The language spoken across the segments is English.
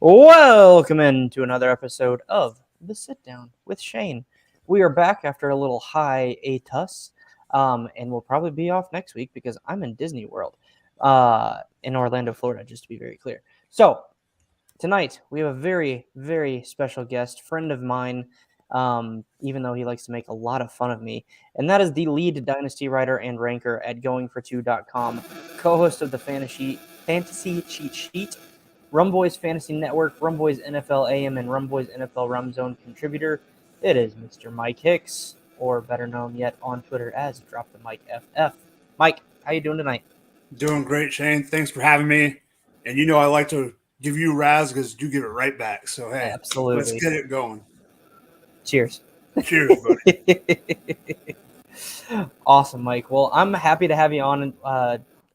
Welcome into another episode of The Sit Down with Shane. We are back after a little hiatus, and we'll probably be off next week because I'm in Disney World in Orlando, Florida, just to be very clear. So, tonight we have a very, very special guest, friend of mine, even though he likes to make a lot of fun of me, and that is the lead dynasty writer and ranker at goingfor2.com, co-host of the Fantasy Cheat Sheet, Rumboy's Fantasy Network, Rumboy's NFL AM, and Rumboy's NFL Rum Zone contributor. It is Mr. Mike Hicks, or better known yet on Twitter as Drop the Mike FF. Mike, how you doing tonight? Doing great, Shane. Thanks for having me. And you know I like to give you Raz because you give it right back. So, hey, Absolutely. Let's get it going. Cheers. Cheers, buddy. Awesome, Mike. Well, I'm happy to have you on.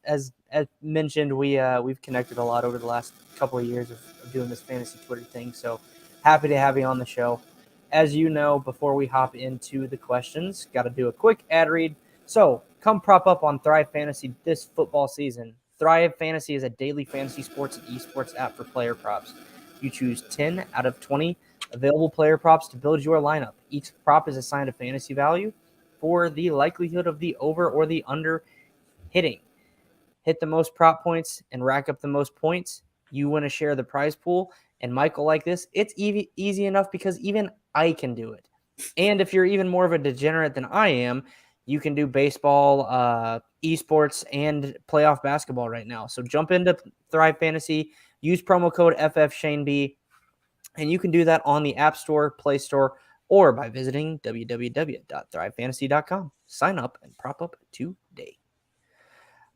As mentioned, we've connected a lot over the last couple of years of doing this fantasy Twitter thing. So happy to have you on the show. As you know, before we hop into the questions, got to do a quick ad read. So come prop up on Thrive Fantasy this football season. Thrive Fantasy is a daily fantasy sports and esports app for player props. You choose 10 out of 20 available player props to build your lineup. Each prop is assigned a fantasy value for the likelihood of the over or the under hitting. Hit the most prop points and rack up the most points. You win a share of the prize pool. And Michael, like this, it's easy enough because even I can do it. And if you're even more of a degenerate than I am, you can do baseball, esports, and playoff basketball right now. So jump into Thrive Fantasy, use promo code FFShaneB, and you can do that on the App Store, Play Store, or by visiting www.thrivefantasy.com. Sign up and prop up today.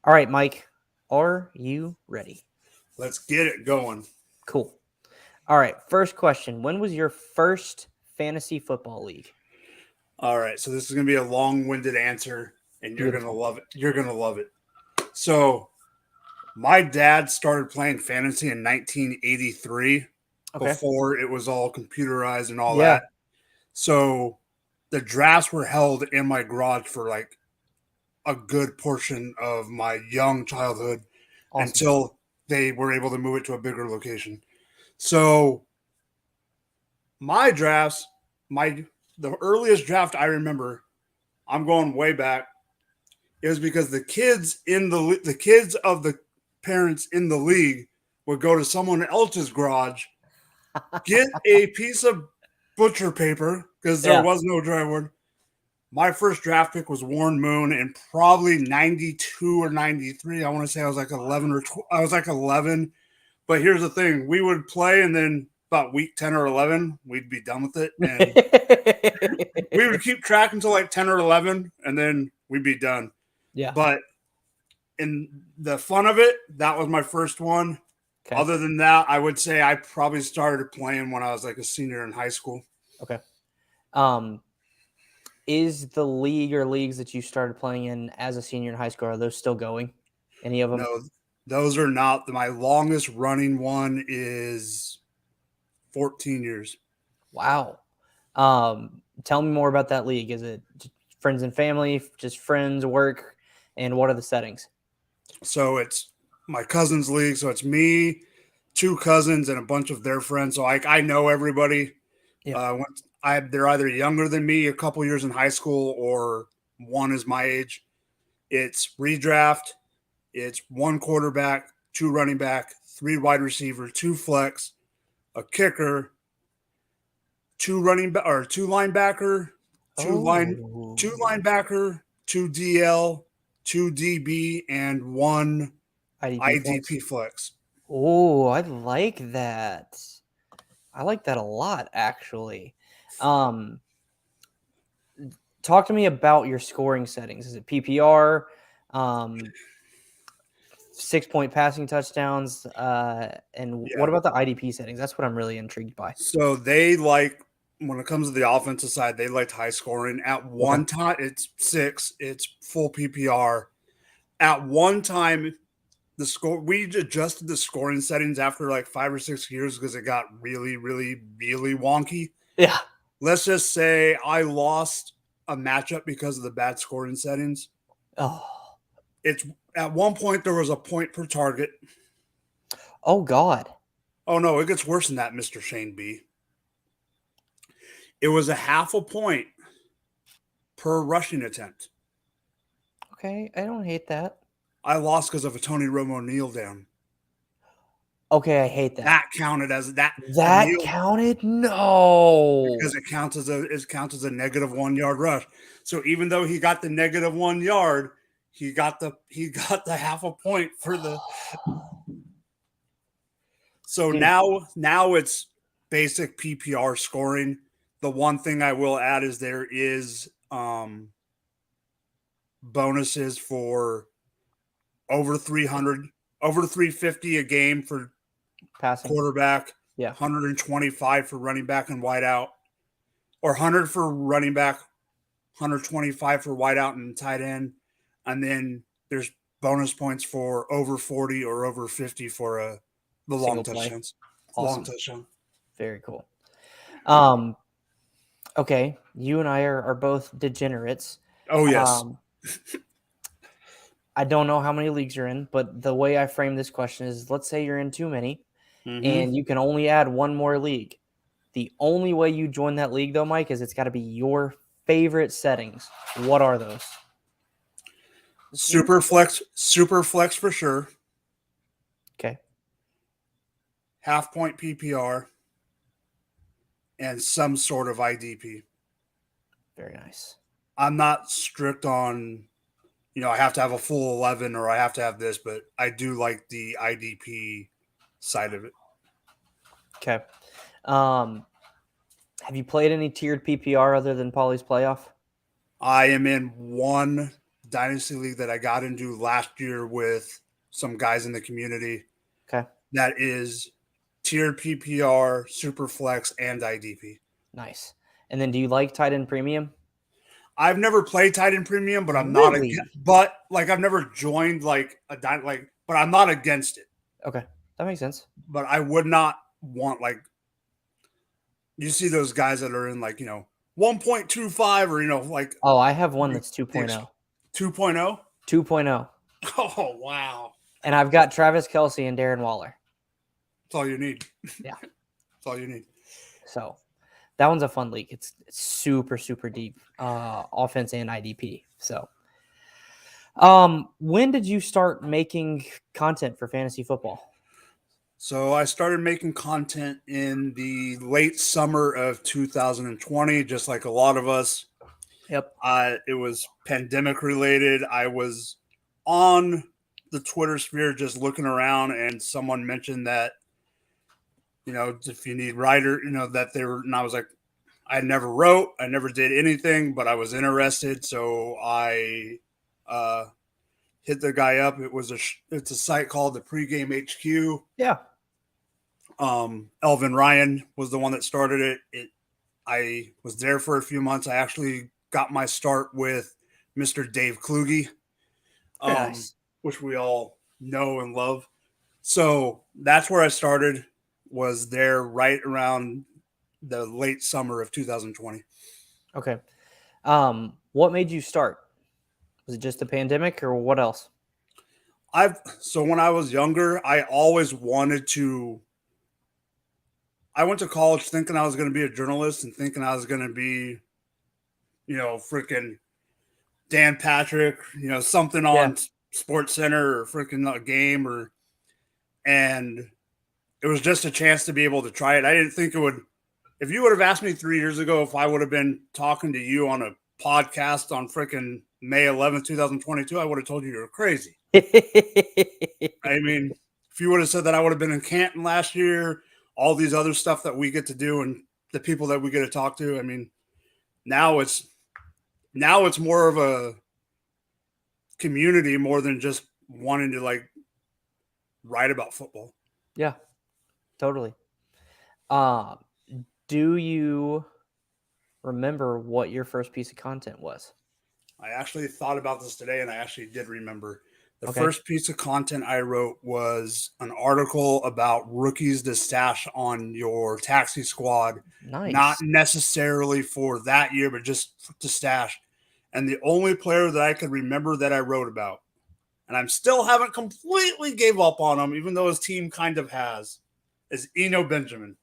All right, Mike, are you ready? Let's get it going. Cool. All right, first question. When was your first fantasy football league? All right, so this is going to be a long-winded answer, and you're going to Beautiful. love it. You're going to love it. So my dad started playing fantasy in 1983 before it was all computerized and all that. So the drafts were held in my garage for like a good portion of my young childhood until they were able to move it to a bigger location. So my drafts, the earliest draft I remember, I'm going way back, it was because the kids of the parents in the league would go to someone else's garage, get a piece of butcher paper because there was no drywall. My first draft pick was Warren Moon in probably 92 or 93. I want to say I was like 11 or I was like 11. But here's the thing. We would play and then about week 10 or 11, we'd be done with it. And we would keep track until like 10 or 11 and then we'd be done. Yeah. But in the fun of it, that was my first one. Okay. Other than that, I would say I probably started playing when I was like a senior in high school. Okay. Is the league or leagues that you started playing in as a senior in high school, are those still going? Any of them? No, those are not. My longest running one is 14 years. Wow. Tell me more about that league. Is it friends and family, just friends, work, and what are the settings? So it's my cousin's league. So it's me, two cousins, and a bunch of their friends. So I know everybody. Yeah. They're either younger than me, a couple years in high school, or one is my age. It's redraft. It's one quarterback, two running back, three wide receiver, two flex, a kicker, two linebacker, two linebacker, two DL, two DB, and one IDP flex. Oh, I like that. I like that a lot, actually. Talk to me about your scoring settings. Is it PPR? 6-point passing touchdowns? And what about the IDP settings? That's what I'm really intrigued by. So they like, when it comes to the offensive side, they liked high scoring. At one time, it's 6. It's full PPR. At one time, we adjusted the scoring settings after like 5 or 6 years because it got really, really, really wonky. Yeah. Let's just say I lost a matchup because of the bad scoring settings. Oh. It's at one point there was a point per target. Oh God. Oh, no, it gets worse than that, Mr. Shane B. It was a half a point per rushing attempt. Okay, I don't hate that. I lost because of a Tony Romo kneel down. Okay, I hate that. That counted as that. The That kneel counted? No. because it counts as a negative 1 yard rush. So even though he got the negative 1 yard, he got the half a point for the. So Dude. now it's basic PPR scoring. The one thing I will add is there is bonuses for over 300, over 350 a game for Passing. quarterback. Yeah. 125 for running back and wideout, or 100 for running back, 125 for wideout and tight end, and then there's bonus points for over 40 or over 50 for the long touchdowns. Awesome. Long touchdown. Very cool. Okay, you and I are both degenerates. Oh yes. I don't know how many leagues you're in, but the way I frame this question is, let's say you're in too many, and you can only add one more league. The only way you join that league, though, Mike, is it's got to be your favorite settings. What are those? Super flex for sure. Okay. Half point PPR and some sort of IDP. Very nice. I'm not strict on, I have to have a full 11 or I have to have this, but I do like the IDP side of it. Okay. Have you played any tiered PPR other than Pauly's Playoff? I am in one dynasty league that I got into last year with some guys in the community. Okay. That is tiered PPR, super flex, and IDP. Nice. And then do you like tight end premium? I've never played tight end premium, but I'm really? I've never joined but I'm not against it. Okay. That makes sense. But I would not want you see those guys that are in 1.25 or Oh, I have one that's 2.0. 2.0? 2.0. Oh, wow. And I've got Travis Kelce and Darren Waller. That's all you need. Yeah. That's all you need. So that one's a fun league. It's super, super deep offense and IDP. So when did you start making content for fantasy football? So I started making content in the late summer of 2020, just like a lot of us. Yep. It was pandemic related. I was on the Twitter sphere just looking around, and someone mentioned that, if you need writer, that they were, and I was like, I never wrote, I never did anything, but I was interested. So I hit the guy up. It's a site called the Pregame HQ. Yeah. Elvin Ryan was the one that started it. I was there for a few months. I actually got my start with Mr. Dave Kluge, Nice. which we all know and love. So that's where I started, was there right around the late summer of 2020. Okay. What made you start? Was it just the pandemic or what else? So when I was younger, I always wanted to. I went to college thinking I was going to be a journalist and thinking I was going to be, freaking Dan Patrick, something on Sports Center or freaking a game and it was just a chance to be able to try it. I didn't think it would. If you would have asked me 3 years ago if I would have been talking to you on a podcast on freaking May 11th, 2022, I would have told you were crazy. I mean, if you would have said that I would have been in Canton last year, all these other stuff that we get to do and the people that we get to talk to. I mean, now it's more of a community more than just wanting to write about football. Yeah, totally. Do you remember what your first piece of content was? I actually thought about this today, and I actually did remember. The first piece of content I wrote was an article about rookies to stash on your taxi squad. Nice. Not necessarily for that year, but just to stash. And the only player that I could remember that I wrote about, and I still haven't completely gave up on him, even though his team kind of has, is Eno Benjamin.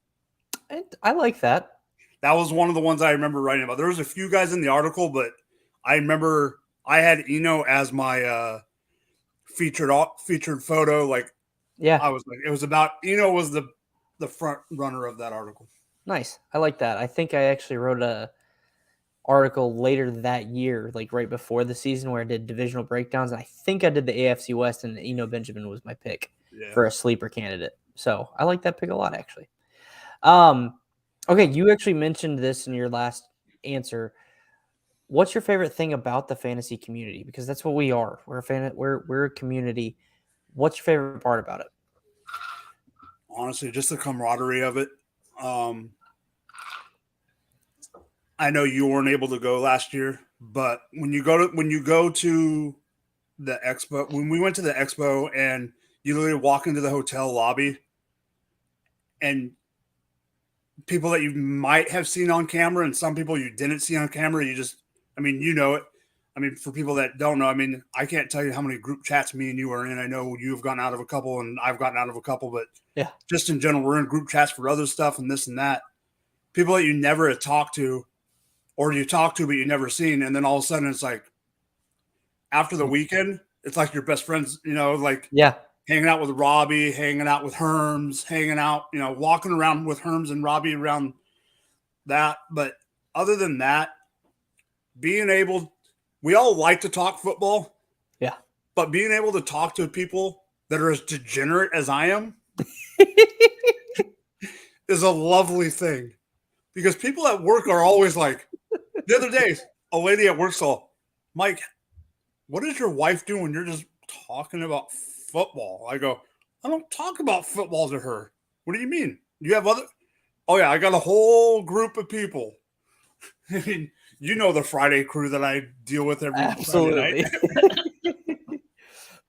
I like that. That was one of the ones I remember writing about. There was a few guys in the article, but I remember I had Eno as my featured photo. Like, yeah, I was like, it was about Eno was the front runner of that article. Nice. I like that. I think I actually wrote a article later that year, like right before the season, where I did divisional breakdowns. And I think I did the AFC West, and Eno Benjamin was my pick for a sleeper candidate. So I like that pick a lot, actually. Okay, you actually mentioned this in your last answer. What's your favorite thing about the fantasy community? Because that's what we are. We're a community. What's your favorite part about it? Honestly, just the camaraderie of it. I know you weren't able to go last year, but when you go to the expo, when we went to the expo and you literally walk into the hotel lobby and people that you might have seen on camera and some people you didn't see on camera, I mean, you know it. I mean, for people that don't know, I mean, I can't tell you how many group chats me and you are in. I know you've gotten out of a couple and I've gotten out of a couple, but yeah, just in general, we're in group chats for other stuff and this and that. People that you never had talked to or you talk to, but you never seen. And then all of a sudden it's like, after the weekend, it's like your best friends, like hanging out with Robbie, hanging out with Herms, hanging out, walking around with Herms and Robbie around that. But other than that, we all like to talk football. Yeah. But being able to talk to people that are as degenerate as I am is a lovely thing. Because people at work are always like, the other day, a lady at work saw, Mike, what does your wife do when you're just talking about football? I go, I don't talk about football to her. What do you mean? You have other? Oh yeah, I got a whole group of people. I mean, you know the Friday crew that I deal with every Friday night.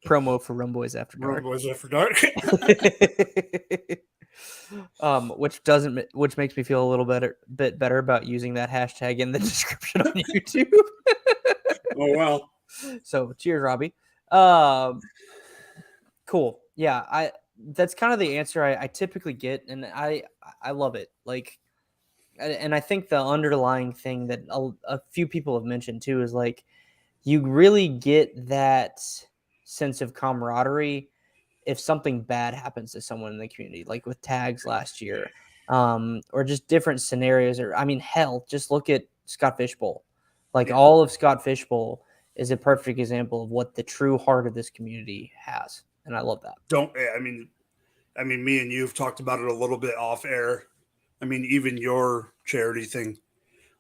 Promo for Rum Boys After Dark. Rum Boys After Dark. Which makes me feel a little bit better about using that hashtag in the description on YouTube. Oh well. So cheers, Robbie. Cool. Yeah, that's kind of the answer I typically get, and I love it. Like, and I think the underlying thing that a few people have mentioned too is like you really get that sense of camaraderie if something bad happens to someone in the community, like with tags last year, or just different scenarios. Or I mean, hell, just look at Scott Fishbowl. Like all of Scott Fishbowl is a perfect example of what the true heart of this community has, and I love that. I mean, me and you've talked about it a little bit off air. I mean, even your charity thing.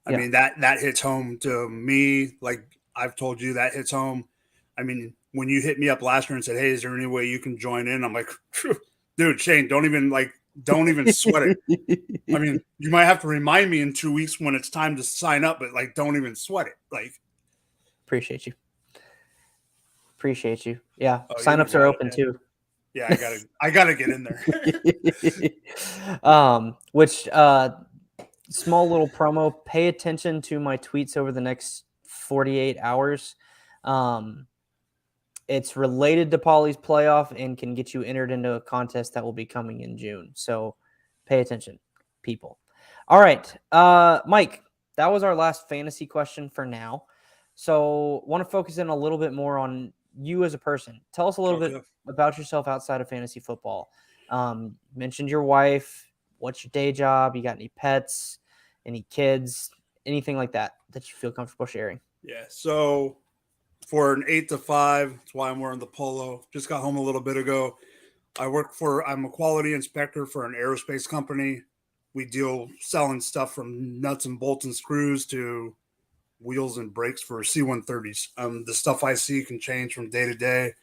I mean, that hits home to me. Like I've told you, that hits home. I mean, when you hit me up last year and said, "Hey, is there any way you can join in?" I'm like, dude, Shane, don't even sweat it. I mean, you might have to remind me in 2 weeks when it's time to sign up, but like, don't even sweat it. Like, appreciate you. Yeah, signups are open too. Yeah, I gotta get in there. Which small little promo. Pay attention to my tweets over the next 48 hours. It's related to Paulie's playoff and can get you entered into a contest that will be coming in June. So pay attention, people. All right, Mike, that was our last fantasy question for now. So want to focus in a little bit more on you as a person. Tell us a little bit about yourself outside of fantasy football. Mentioned your wife. What's your day job? You got any pets, any kids, anything like that you feel comfortable sharing? Yeah. So for an 8 to 5, that's why I'm wearing the polo. Just got home a little bit ago. I'm a quality inspector for an aerospace company. We deal selling stuff from nuts and bolts and screws to wheels and brakes for C-130s. The stuff I see can change from day to day.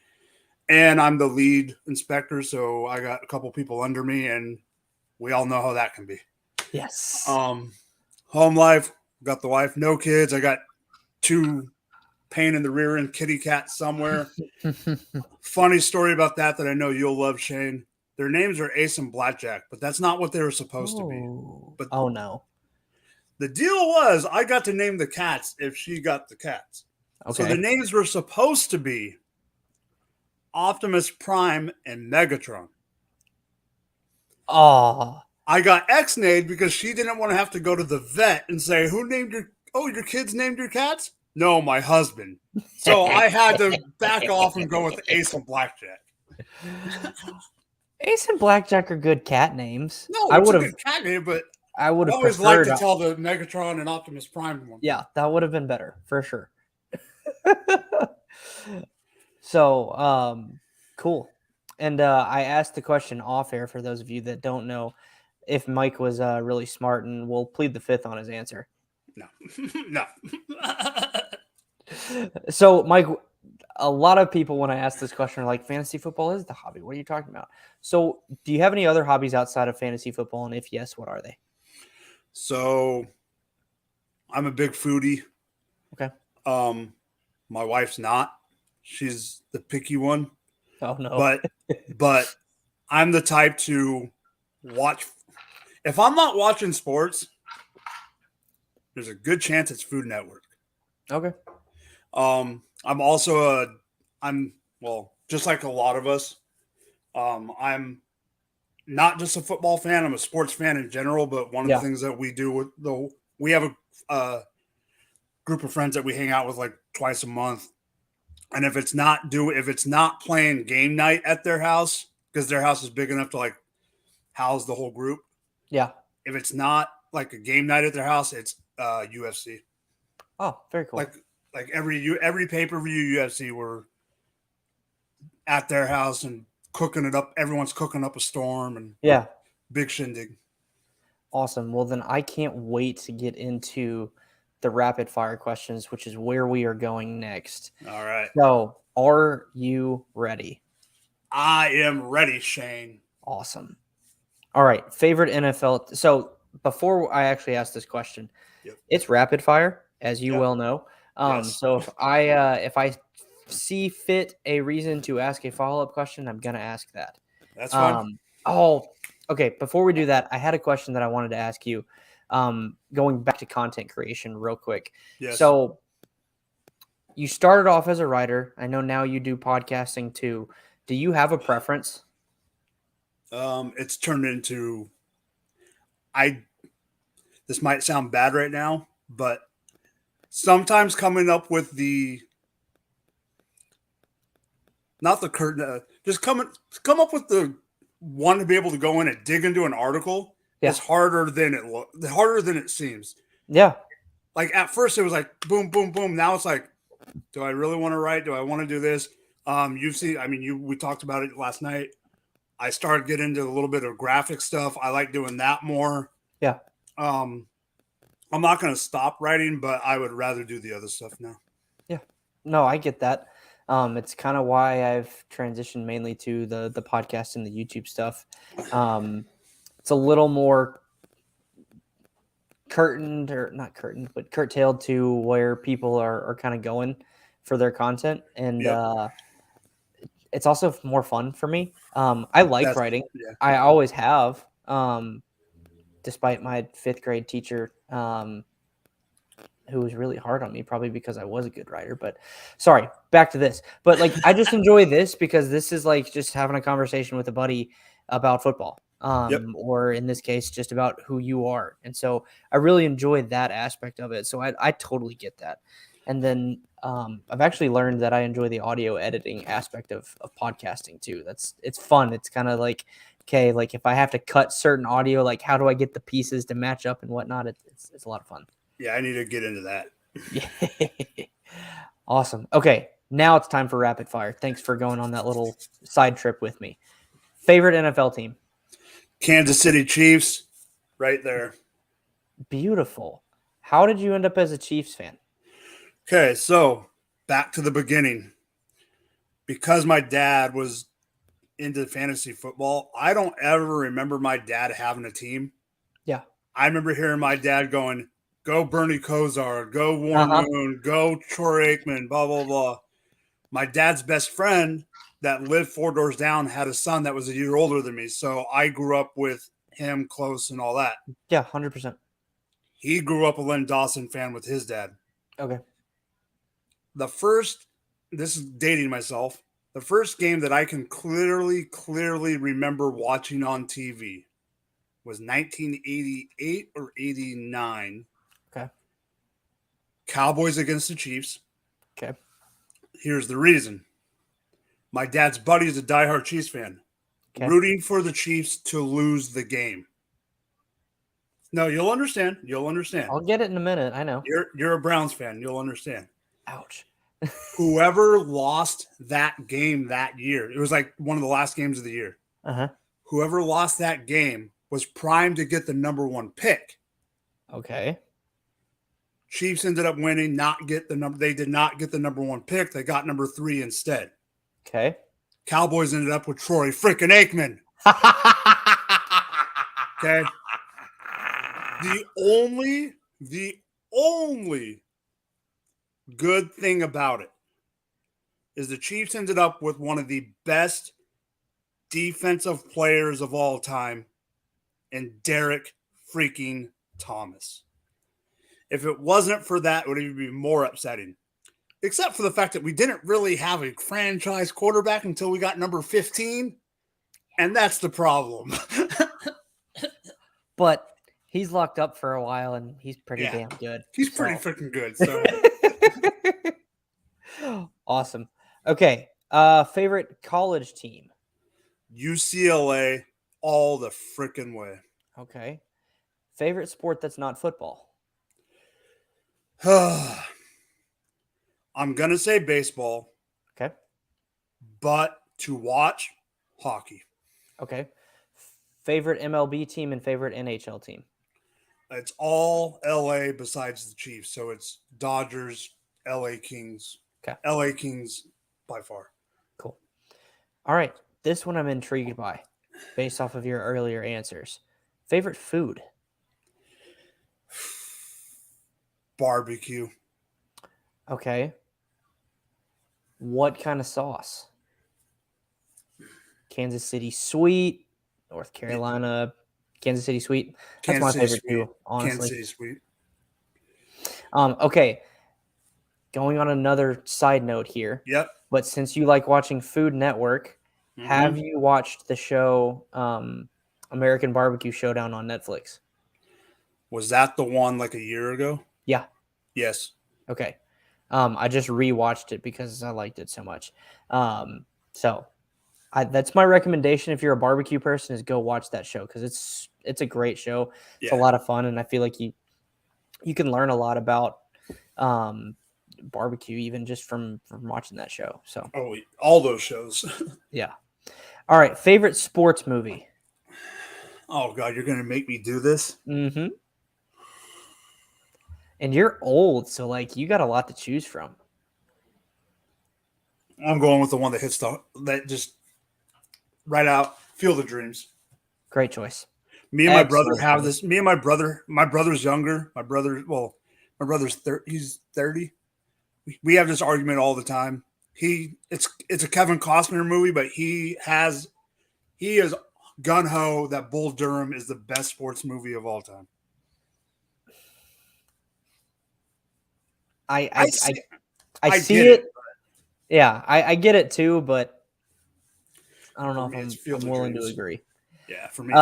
And I'm the lead inspector, so I got a couple people under me, and we all know how that can be. Yes. Home life, got the wife, no kids. I got 2 pain in the rear end kitty cats somewhere. Funny story about that I know you'll love, Shane. Their names are Ace and Blackjack, but that's not what they were supposed to be. But no. The deal was I got to name the cats if she got the cats. Okay. So the names were supposed to be Optimus Prime and Megatron. Oh, I got X-nayed because she didn't want to have to go to the vet and say, "Who named your kids named your cats?" No, my husband. So I had to back off and go with Ace and Blackjack. Ace and Blackjack are good cat names. No, it's a good cat name, but I would I have always like preferred. to tell the Megatron and Optimus Prime one. Yeah, that would have been better for sure. So, cool. And I asked the question off air for those of you that don't know if Mike was really smart, and we'll plead the fifth on his answer. No, no. So, Mike, a lot of people when I ask this question are like, fantasy football is the hobby. What are you talking about? So, do you have any other hobbies outside of fantasy football? And if yes, what are they? So, I'm a big foodie. Okay. My wife's not. She's the picky one. Oh no. But I'm the type to watch. If I'm not watching sports, there's a good chance it's Food Network. Okay. I'm also just like a lot of us. I'm not just a football fan. I'm a sports fan in general. But one of the things that we do we have a group of friends that we hang out with like twice a month. And if it's not playing game night at their house, because their house is big enough to like house the whole group. Yeah. If it's not like a game night at their house, it's UFC. Oh, very cool. Like every pay-per-view UFC, we're at their house and cooking it up. Everyone's cooking up a storm and big shindig. Awesome. Well, then I can't wait to get into the rapid fire questions, which is where we are going next. All right. So, are you ready? I am ready, Shane. Awesome. All right. Favorite NFL. So, before I actually ask this question, it's rapid fire, as you well know. Yes. So if I see fit a reason to ask a follow-up question, I'm gonna ask that. That's fine. Okay. Before we do that, I had a question that I wanted to ask you. Going back to content creation real quick. Yes. So you started off as a writer. I know now you do podcasting too. Do you have a preference? It's turned into this might sound bad right now, but sometimes coming up with just come up with the one to be able to go in and dig into an article is harder than it seems. Yeah. Like at first it was like boom, boom, boom. Now it's like, do I really want to write? Do I want to do this? We talked about it last night. I started getting into a little bit of graphic stuff. I like doing that more. Yeah. I'm not going to stop writing, but I would rather do the other stuff now. Yeah. No, I get that. It's kind of why I've transitioned mainly to the podcast and the YouTube stuff. It's a little more curtailed to where people are kind of going for their content. And it's also more fun for me. I like writing. Yeah. I always have, despite my fifth grade teacher, who was really hard on me, probably because I was a good writer. But sorry, back to this. But like, I just enjoy this because this is like just having a conversation with a buddy about football, or in this case, just about who you are. And so I really enjoy that aspect of it. So I totally get that. And then I've actually learned that I enjoy the audio editing aspect of podcasting too. It's fun. It's kind of like, okay, like if I have to cut certain audio, like how do I get the pieces to match up and whatnot? It's a lot of fun. Yeah, I need to get into that. Awesome. Okay, now it's time for rapid fire. Thanks for going on that little side trip with me. Favorite NFL team? Kansas City Chiefs, right there. Beautiful. How did you end up as a Chiefs fan? Okay, so back to the beginning. Because my dad was into fantasy football, I don't ever remember my dad having a team. Yeah. I remember hearing my dad going, go Bernie Kosar, go Warren Moon, go Troy Aikman, blah, blah, blah. My dad's best friend that lived 4 doors down had a son that was a year older than me. So I grew up with him close and all that. Yeah, 100%. He grew up a Len Dawson fan with his dad. Okay. This is dating myself, the first game that I can clearly remember watching on TV was 1988 or 89. Okay. Cowboys against the Chiefs. Okay. Here's the reason. My dad's buddy is a diehard Chiefs fan, rooting for the Chiefs to lose the game. No, you'll understand. You'll understand. I'll get it in a minute. I know. You're a Browns fan. You'll understand. Ouch. Whoever lost that game that year, it was like one of the last games of the year. Uh-huh. Whoever lost that game was primed to get the number 1 pick. Okay. Chiefs ended up winning, they did not get the number 1 pick. They got number 3 instead. Okay. Cowboys ended up with Troy freaking Aikman. Okay. The only good thing about it is the Chiefs ended up with one of the best defensive players of all time in Derek freaking Thomas. If it wasn't for that, it would even be more upsetting. Except for the fact that we didn't really have a franchise quarterback until we got number 15. And that's the problem. But he's locked up for a while, and he's pretty damn good. He's pretty freaking good. So awesome. Okay. Favorite college team? UCLA all the freaking way. Okay. Favorite sport that's not football? I'm going to say baseball. Okay. But to watch, hockey. Okay. Favorite MLB team and favorite NHL team? It's all LA besides the Chiefs. So it's Dodgers, LA Kings. Okay. LA Kings by far. Cool. All right. This one I'm intrigued by based off of your earlier answers. Favorite food? Barbecue. Okay. What kind of sauce? Kansas City sweet, North Carolina, Kansas City sweet. That's my favorite too, honestly. Kansas City sweet. Okay. Going on another side note here. Yep. But since you like watching Food Network, have you watched the show American Barbecue Showdown on Netflix? Was that the one like a year ago? Yeah. Yes. Okay. I just rewatched it because I liked it so much. So that's my recommendation if you're a barbecue person, is go watch that show because it's a great show. It's a lot of fun, and I feel like you can learn a lot about barbecue even just from watching that show. So all those shows. Yeah. All right. Favorite sports movie? Oh God, you're gonna make me do this? Mm-hmm. And you're old, so like you got a lot to choose from. I'm going with the one that hits that just right out. Field of Dreams. Great choice. Me and my brother have this. Me and my brother's younger. My brother's 30. He's 30. We have this argument all the time. It's a Kevin Costner movie, but he is gun ho that Bull Durham is the best sports movie of all time. I see it. Yeah, I get it too, but I don't know if I'm willing to agree. Yeah, for me.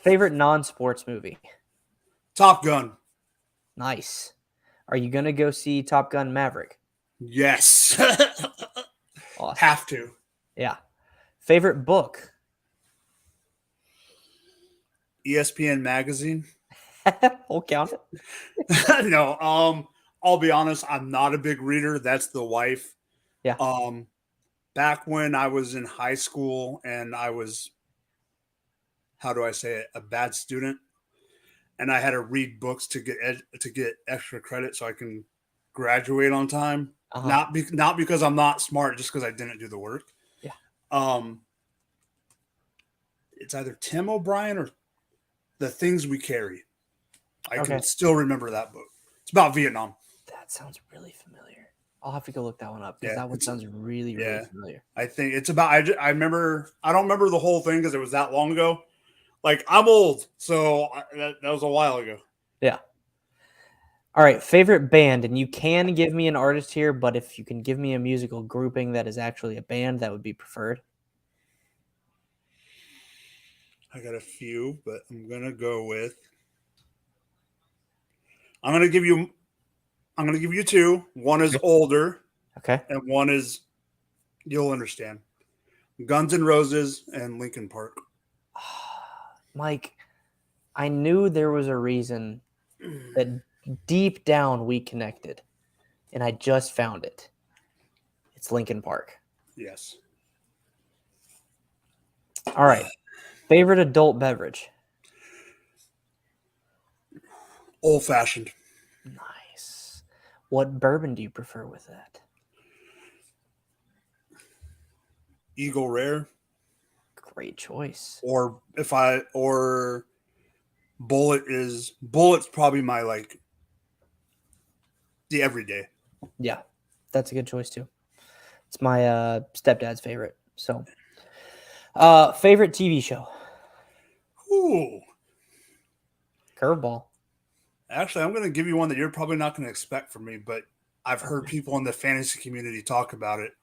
Favorite non-sports movie? Top Gun. Nice. Are you gonna go see Top Gun Maverick? Yes. Awesome. Have to. Yeah. Favorite book? ESPN magazine. We'll count it. No, I'll be honest, I'm not a big reader. That's the wife. Yeah. Back when I was in high school and I was, how do I say it, a bad student, and I had to read books to get extra credit so I can graduate on time. Not because I'm not smart, just because I didn't do the work. Yeah. It's either Tim O'Brien or The Things We Carry. I can still remember that book. It's about Vietnam. That sounds really familiar. I'll have to go look that one up because that one sounds really, really familiar. I think it's about. I remember. I don't remember the whole thing because it was that long ago. Like, I'm old, so that was a while ago. Yeah. All right, favorite band, and you can give me an artist here, but if you can give me a musical grouping that is actually a band, that would be preferred. I got a few, but I'm gonna go with. I'm gonna give you. I'm gonna give you two. One is older, Okay. and one is you'll understand. Guns N' Roses and Linkin Park. Mike, I knew there was a reason that deep down we connected, and I just found it. It's Linkin Park. Yes. All right. Favorite adult beverage? Old fashioned. Nice. What bourbon do you prefer with that? Eagle Rare. Great choice. Or Bullet's probably my like the everyday. Yeah, that's a good choice too. It's my stepdad's favorite. So, favorite TV show? Ooh. Curveball. Actually, I'm going to give you one that you're probably not going to expect from me, but I've heard people in the fantasy community talk about it.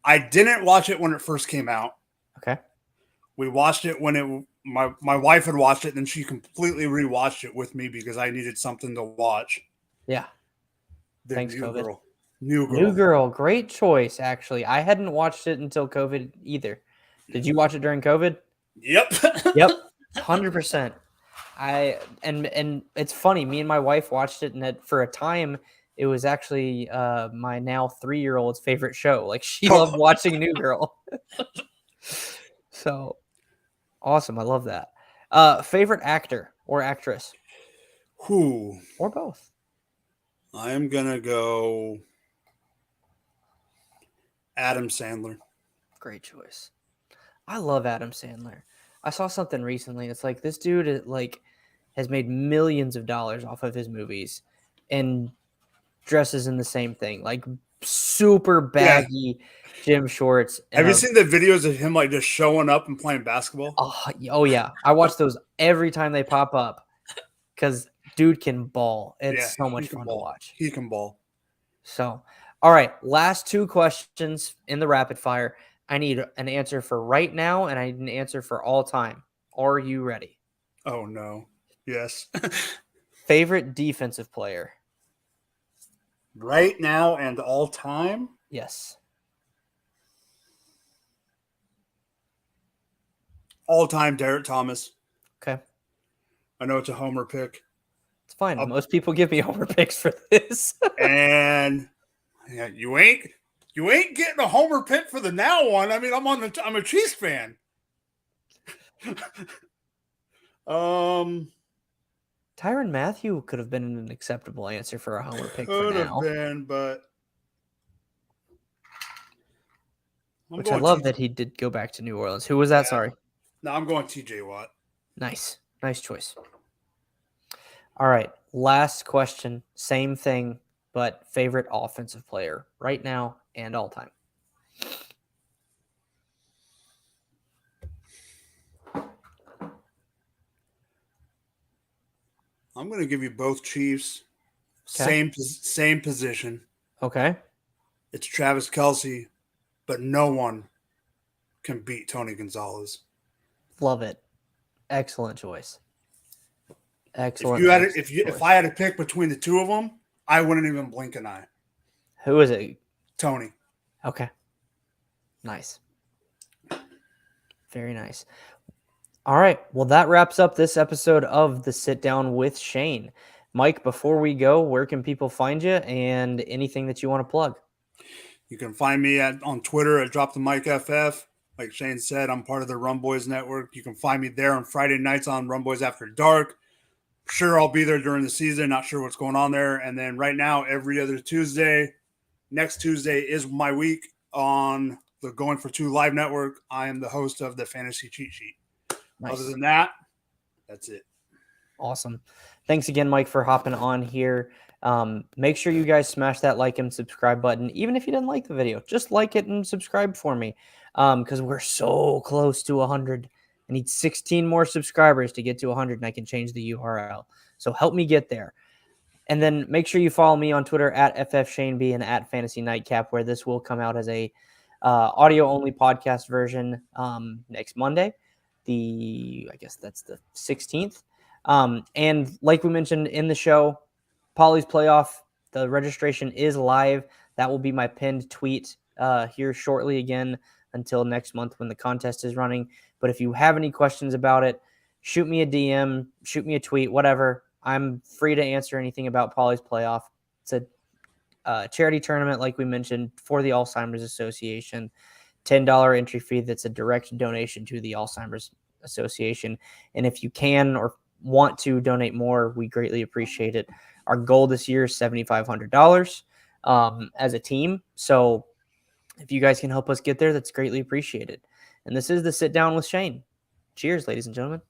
I didn't watch it when it first came out. Okay. We watched it when my wife had watched it, and then she completely rewatched it with me because I needed something to watch. Yeah. Thanks, COVID. Girl. New Girl. Great choice, actually. I hadn't watched it until COVID either. Did you watch it during COVID? Yep. Yep. 100%. And it's funny. Me and my wife watched it, and for a time, it was actually my now 3-year-old's favorite show. Like, she loved watching New Girl. So awesome. I love that. Favorite actor or actress? Who? Or both. I am going to go Adam Sandler. Great choice. I love Adam Sandler. I saw something recently. It's like this dude has made millions of dollars off of his movies and dresses in the same thing, like super baggy gym shorts. Have you seen the videos of him like just showing up and playing basketball? Oh yeah. I watch those every time they pop up because dude can ball. It's so much fun to watch. He can ball. So, all right, last two questions in the rapid fire. I need an answer for right now, and I need an answer for all time. Are you ready? Oh, no. Yes. Favorite defensive player? Right now and all time? Yes. All time, Derek Thomas. Okay. I know it's a homer pick. It's fine. Most people give me homer picks for this. And yeah, you ain't getting a homer pick for the now one. I mean, I'm a Chiefs fan. Tyrann Mathieu could have been an acceptable answer for a homer pick for now. Could have been, but which I love that he did go back to New Orleans. Who was that? Yeah. Sorry. No, I'm going TJ Watt. Nice choice. All right, last question. Same thing, but favorite offensive player right now and all time. I'm going to give you both Chiefs. Okay. Same position. Okay. It's Travis Kelce, but no one can beat Tony Gonzalez. Love it. Excellent choice. Excellent. If I had to pick between the two of them, I wouldn't even blink an eye. Who is it? Tony. Okay. Nice. Very nice. All right. Well, that wraps up this episode of the Sit Down with Shane. Mike, before we go, where can people find you and anything that you want to plug? You can find me on Twitter at Drop the Mic FF. Like Shane said, I'm part of the Rum Boys Network. You can find me there on Friday nights on Rum Boys After Dark. Sure, I'll be there during the season. Not sure what's going on there. And then right now, every other Tuesday, next Tuesday is my week on the Going for Two Live Network. I am the host of the Fantasy Cheat Sheet. Nice. Other than that, that's it. Awesome. Thanks again, Mike, for hopping on here. Make sure you guys smash that like and subscribe button. Even if you didn't like the video, just like it and subscribe for me. Because we're so close to 100. I need 16 more subscribers to get to 100, and I can change the URL. So help me get there. And then make sure you follow me on Twitter at FFShaneB and at Fantasy Nightcap, where this will come out as a audio-only podcast version next Monday. I guess that's the 16th. And like we mentioned in the show, Polly's Playoff, the registration is live. That will be my pinned tweet here shortly again until next month when the contest is running. But if you have any questions about it, shoot me a DM, shoot me a tweet, whatever. I'm free to answer anything about Polly's Playoff. It's a charity tournament, like we mentioned, for the Alzheimer's Association. $10 entry fee that's a direct donation to the Alzheimer's Association. And if you can or want to donate more, we greatly appreciate it. Our goal this year is $7,500 as a team. So if you guys can help us get there, that's greatly appreciated. And this is the Sit Down with Shane. Cheers, ladies and gentlemen.